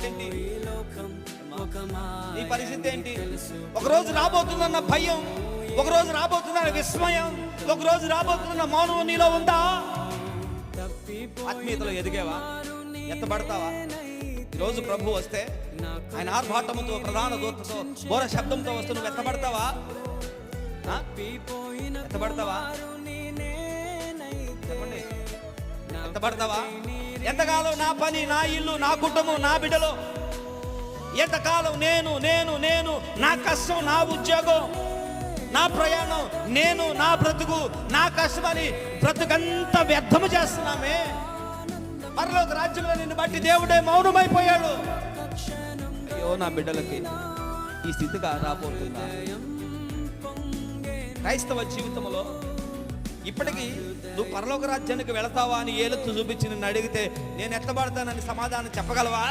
ఏంటి? నీ పరిస్థితి ఏంటి? ఒకరోజు రాబోతుందన్న భయం, ఒకరోజు రాబోతుందన్న విస్మయం, ఒకరోజు రాబోతుందన్న మౌనం నీలో ఉందా? ఆత్మీయతలో ఎదిగేవా? ఎత్తబడతావా? ఈరోజు ప్రభు వస్తే ఆయన ఆర్భాటముతో, ప్రధాన దూతతో, ఘోర శబ్దంతో వస్తూ నువ్వు ఎత్తబడతావా? ఎత్తబడతావా? చెప్పండి, ఎత్తబడతావా? ఎంతకాలం నా పని, నా ఇల్లు, నా కుటుంబం, నా బిడ్డలు, ఎంతకాలం నేను నేను నేను నా కష్టం, నా ఉద్యోగం, నా ప్రయాణం, నేను నా బ్రతుకు, నా కష్టమని బ్రతుకంతా వ్యర్థము చేస్తున్నామే. పరలోక రాజ్యంలో నిన్ను బట్టి దేవుడే మౌనమైపోయాడు. అయ్యో, నా బిడ్డలకి ఈ స్థితిగా రాబోతుందా? క్రైస్తవ జీవితంలో ఇప్పటికీ నువ్వు పరలోక రాజ్యానికి వెళతావా అని ఏలెత్తు చూపించి నిన్ను అడిగితే నేను ఎత్తబడతానని సమాధానం చెప్పగలవా?